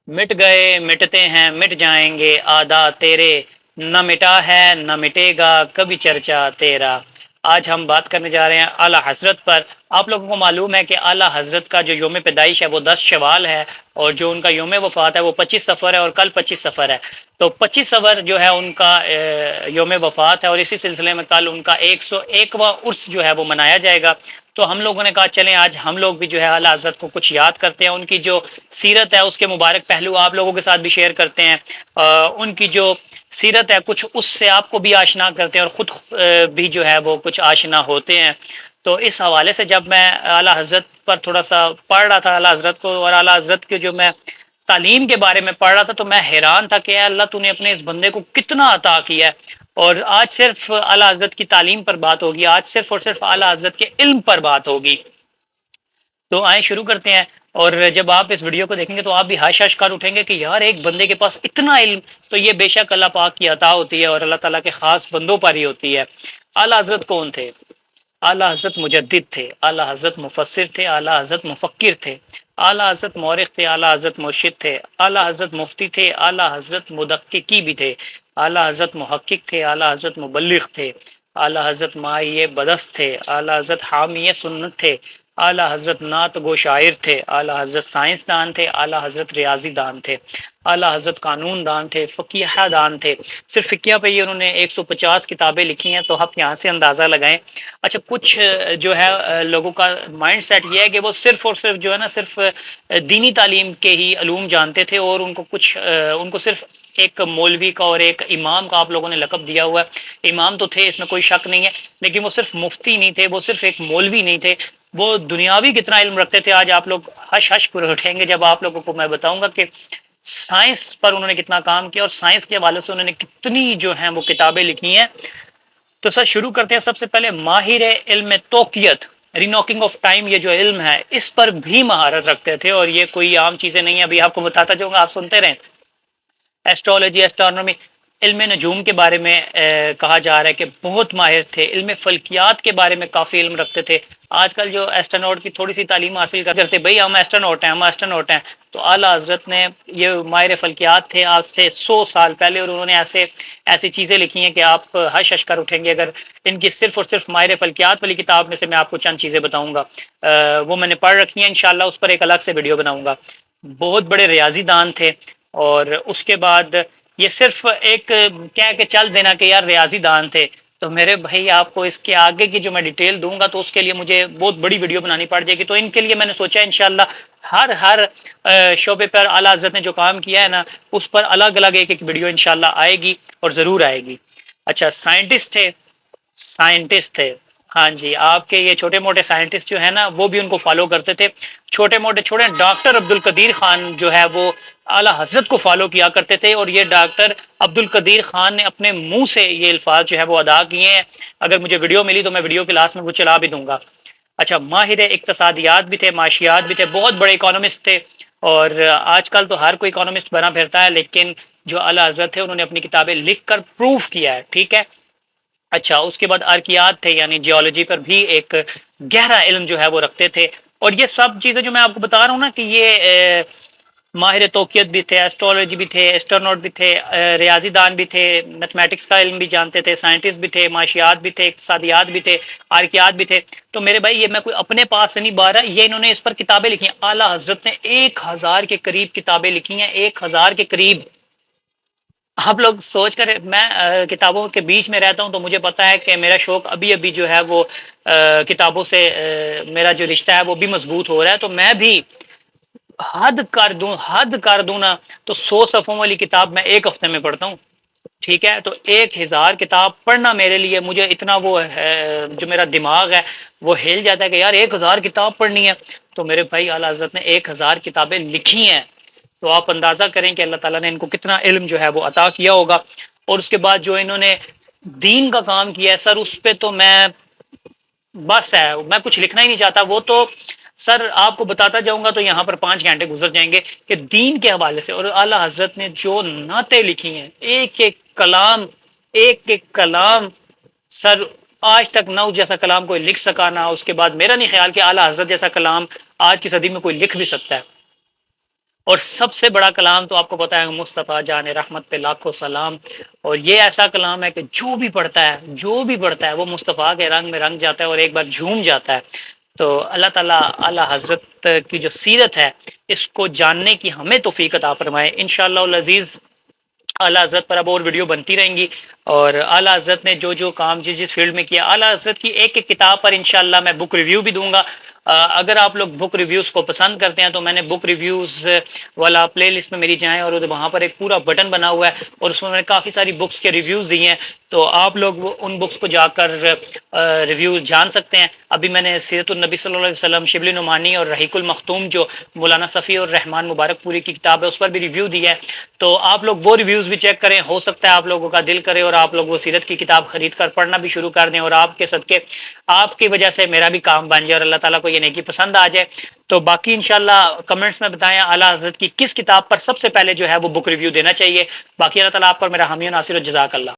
مٹ گئے مٹتے ہیں مٹ جائیں گے آدا تیرے، نہ مٹا ہے نہ مٹے گا کبھی چرچا تیرا۔ آج ہم بات کرنے جا رہے ہیں اعلیٰ حضرت پر۔ آپ لوگوں کو معلوم ہے کہ اعلیٰ حضرت کا جو یوم پیدائش ہے وہ 10 شوال ہے، اور جو ان کا یوم وفات ہے وہ 25 صفر ہے، اور کل 25 صفر ہے۔ تو 25 صفر جو ہے ان کا یوم وفات ہے، اور اسی سلسلے میں کل ان کا 101واں عرس جو ہے وہ منایا جائے گا۔ تو ہم لوگوں نے کہا چلیں آج ہم لوگ بھی جو ہے اعلیٰ حضرت کو کچھ یاد کرتے ہیں، ان کی جو سیرت ہے اس کے مبارک پہلو آپ لوگوں کے ساتھ بھی شیئر کرتے ہیں، ان کی جو سیرت ہے کچھ اس سے آپ کو بھی آشنا کرتے ہیں، اور خود بھی جو ہے وہ کچھ آشنا ہوتے ہیں۔ تو اس حوالے سے جب میں اعلیٰ حضرت پر تھوڑا سا پڑھ رہا تھا، اعلیٰ حضرت کو اور اعلیٰ حضرت کے جو میں تعلیم کے بارے میں پڑھ رہا تھا، تو میں حیران تھا کہ اے اللہ تو نے اپنے اس بندے کو کتنا عطا کیا ہے۔ اور آج صرف اعلیٰ حضرت کی تعلیم پر بات ہوگی، آج صرف اور صرف اعلیٰ حضرت کے علم پر بات ہوگی۔ تو آئیں شروع کرتے ہیں، اور جب آپ اس ویڈیو کو دیکھیں گے تو آپ بھی ہائش ہائش کر اٹھیں گے کہ یار ایک بندے کے پاس اتنا علم، تو یہ بے شک اللہ پاک کی عطا ہوتی ہے، اور اللہ تعالیٰ کے خاص بندوں پر ہی ہوتی ہے۔ اعلیٰ حضرت کون تھے؟ اعلیٰ حضرت مجدد تھے، اعلیٰ حضرت مفسر تھے، اعلیٰ حضرت مفکر تھے، اعلیٰ حضرت مورخ تھے، اعلیٰ حضرت مرشد تھے، اعلیٰ حضرت مفتی تھے، اعلیٰ حضرت مدققی بھی تھے، اعلیٰ حضرت محقق تھے، اعلیٰ حضرت مبلغ تھے، اعلیٰ حضرت ماہی بدست تھے، اعلیٰ حضرت حامی سنت تھے، اعلیٰ حضرت نعت گو شاعر تھے، اعلیٰ حضرت سائنس دان تھے، اعلیٰ حضرت ریاضی دان تھے، اعلیٰ حضرت قانون دان تھے، فقیہ دان تھے۔ صرف فقیہ پہ ہی انہوں نے 150 کتابیں لکھی ہیں، تو آپ یہاں سے اندازہ لگائیں۔ اچھا، کچھ جو ہے لوگوں کا مائنڈ سیٹ یہ ہے کہ وہ صرف اور صرف جو ہے نا صرف دینی تعلیم کے ہی علوم جانتے تھے، اور ان کو صرف ایک مولوی کا اور ایک امام کا آپ لوگوں نے لقب دیا ہوا ہے۔ امام تو تھے، اس میں کوئی شک نہیں ہے، لیکن وہ صرف مفتی نہیں تھے، وہ صرف ایک مولوی نہیں تھے، وہ دنیاوی کتنا علم رکھتے تھے۔ آج آپ لوگ ہش ہش پر اٹھیں گے جب آپ لوگوں کو میں بتاؤں گا کہ سائنس پر انہوں نے کتنا کام کیا، اور سائنس کے حوالے سے انہوں نے کتنی جو ہیں وہ کتابیں لکھی ہیں۔ تو سر شروع کرتے ہیں سب سے پہلے ماہر علم توقیت، رینوکنگ آف ٹائم، یہ جو علم ہے اس پر بھی مہارت رکھتے تھے، اور یہ کوئی عام چیزیں نہیں ہیں، ابھی آپ کو بتاتا جاؤں گا، آپ سنتے رہیں۔ ایسٹرولوجی، ایسٹرونومی، علم نجوم کے بارے میں کہا جا رہا ہے کہ بہت ماہر تھے، علم فلکیات کے بارے میں کافی علم رکھتے تھے۔ آج کل جو ایسٹروناٹ کی تھوڑی سی تعلیم حاصل کرتے بھئی ہم ایسٹروناٹ ہیں، ہم ایسٹروناٹ ہیں، تو اعلیٰ حضرت نے یہ ماہر فلکیات تھے آج سے 100 سال پہلے، اور انہوں نے ایسی چیزیں لکھی ہیں کہ آپ ہش ہش کر اٹھیں گے اگر ان کی صرف اور صرف ماہر فلکیات والی کتاب میں سے میں آپ کو چند چیزیں بتاؤں گا، وہ میں نے پڑھ رکھی ہیں، انشاءاللہ اس پر ایک الگ سے ویڈیو بناؤں گا۔ بہت بڑے ریاضی دان تھے، اور اس کے بعد یہ صرف ایک کہہ کے چل دینا کہ یار ریاضی دان تھے، تو میرے بھائی آپ کو اس کے آگے کی جو میں ڈیٹیل دوں گا تو اس کے لیے مجھے بہت بڑی ویڈیو بنانی پڑ جائے گی۔ تو ان کے لیے میں نے سوچا انشاءاللہ ہر شعبے پر اعلیٰ حضرت نے جو کام کیا ہے نا اس پر الگ الگ ایک ویڈیو انشاءاللہ آئے گی، اور ضرور آئے گی۔ اچھا، سائنٹسٹ تھے، سائنٹسٹ تھے، ہاں جی، آپ کے یہ چھوٹے موٹے سائنٹسٹ جو ہے نا وہ بھی ان کو فالو کرتے تھے۔ چھوٹے موٹے ڈاکٹر عبد القدیر خان جو ہے وہ اعلیٰ حضرت کو فالو کیا کرتے تھے، اور یہ ڈاکٹر عبد القدیر خان نے اپنے منہ سے یہ الفاظ جو ہے وہ ادا کیے ہیں۔ اگر مجھے ویڈیو ملی تو میں ویڈیو کے لاسٹ میں وہ چلا بھی دوں گا۔ اچھا، ماہر اقتصادیات بھی تھے، معاشیات بھی تھے، بہت بڑے اکانومسٹ تھے، اور آج کل تو ہر کوئی اکانومسٹ بنا پھرتا ہے، لیکن جو اعلیٰ حضرت تھے انہوں نے اپنی کتابیں لکھ کر پروف کیا ہے، ٹھیک ہے۔ اچھا، اس کے بعد ارکیات تھے، یعنی جیولوجی پر بھی ایک گہرا علم جو ہے وہ رکھتے تھے۔ اور یہ سب چیزیں جو میں آپ کو بتا رہا ہوں نا کہ یہ ماہر توقیت بھی تھے، ایسٹرولوجی بھی تھے، ایسٹرونوٹ بھی تھے، ریاضی دان بھی تھے، میتھمیٹکس کا علم بھی جانتے تھے، سائنٹسٹ بھی تھے، معاشیات بھی تھے، اقتصادیات بھی تھے، ارکیات بھی تھے۔ تو میرے بھائی یہ میں کوئی اپنے پاس سے نہیں بات رہا، یہ انہوں نے اس پر کتابیں لکھی ہیں۔ اعلیٰ حضرت نے 1000 کے قریب کتابیں لکھی ہیں، 1000 کے قریب۔ آپ لوگ سوچ کر، میں کتابوں کے بیچ میں رہتا ہوں تو مجھے پتا ہے کہ میرا شوق ابھی ابھی جو ہے وہ کتابوں سے میرا جو رشتہ ہے وہ بھی مضبوط ہو رہا ہے۔ تو میں بھی حد کر دوں نا تو 100 صفحوں والی کتاب میں ایک ہفتے میں پڑھتا ہوں، ٹھیک ہے۔ تو 1000 کتاب پڑھنا میرے لیے، مجھے اتنا وہ ہے، جو میرا دماغ ہے وہ ہل جاتا ہے کہ یار 1000 کتاب پڑھنی ہے۔ تو میرے بھائی اعلیٰ حضرت نے 1000 کتابیں لکھی ہیں، تو آپ اندازہ کریں کہ اللہ تعالیٰ نے ان کو کتنا علم جو ہے وہ عطا کیا ہوگا۔ اور اس کے بعد جو انہوں نے دین کا کام کیا ہے سر، اس پہ تو میں بس ہے، میں کچھ لکھنا ہی نہیں چاہتا۔ وہ تو سر آپ کو بتاتا جاؤں گا تو یہاں پر 5 گھنٹے گزر جائیں گے کہ دین کے حوالے سے، اور اعلیٰ حضرت نے جو نعتیں لکھی ہیں، ایک ایک کلام سر آج تک نہ اس جیسا کلام کوئی لکھ سکا، نہ اس کے بعد میرا نہیں خیال کہ اعلیٰ حضرت جیسا کلام آج کی صدی میں کوئی لکھ بھی سکتا ہے۔ اور سب سے بڑا کلام تو آپ کو پتہ ہے مصطفیٰ جان رحمت پہ لاکھوں سلام، اور یہ ایسا کلام ہے کہ جو بھی پڑھتا ہے وہ مصطفیٰ کے رنگ میں رنگ جاتا ہے اور ایک بار جھوم جاتا ہے۔ تو اللہ تعالیٰ اعلیٰ حضرت کی جو سیرت ہے اس کو جاننے کی ہمیں توفیق عطا فرمائے انشاءاللہ العزیز۔ اعلیٰ حضرت پر اب اور ویڈیو بنتی رہیں گی، اور اعلیٰ حضرت نے جو جو کام جس فیلڈ میں کیا، اعلیٰ حضرت کی ایک ایک کتاب پر انشاءاللہ میں بک ریویو بھی دوں گا۔ اگر آپ لوگ بک ریویوز کو پسند کرتے ہیں تو میں نے بک ریویوز والا پلے لسٹ میں میری جائیں، اور وہاں پر ایک پورا بٹن بنا ہوا ہے اور اس میں نے کافی ساری بکس کے ریویوز دیے ہیں، تو آپ لوگ ان بکس کو جا کر ریویو جان سکتے ہیں۔ ابھی میں نے سیرت النبی صلی اللہ علیہ وسلم، شبلی نعمانی اور رحیق المختوم جو مولانا صفی اور رحمان مبارک پوری کی کتاب ہے اس پر بھی ریویو دیا ہے، تو آپ لوگ وہ ریویوز بھی چیک کریں، ہو سکتا ہے آپ لوگوں کا دل کرے اور آپ لوگ وہ سیرت کی کتاب خرید کر پڑھنا بھی شروع کر دیں، اور آپ کے صدقے آپ کی وجہ سے میرا بھی کام بن جائے اور اللہ تعالیٰ کو یہ نیکی پسند آ جائے۔ تو باقی انشاءاللہ کمنٹس میں بتائیں اعلیٰ حضرت کی کس کتاب پر سب سے پہلے جو ہے وہ بک ریویو دینا چاہیے۔ باقی اللہ تعالیٰ آپ پر میرا حامی و ناصر و جزاک اللہ۔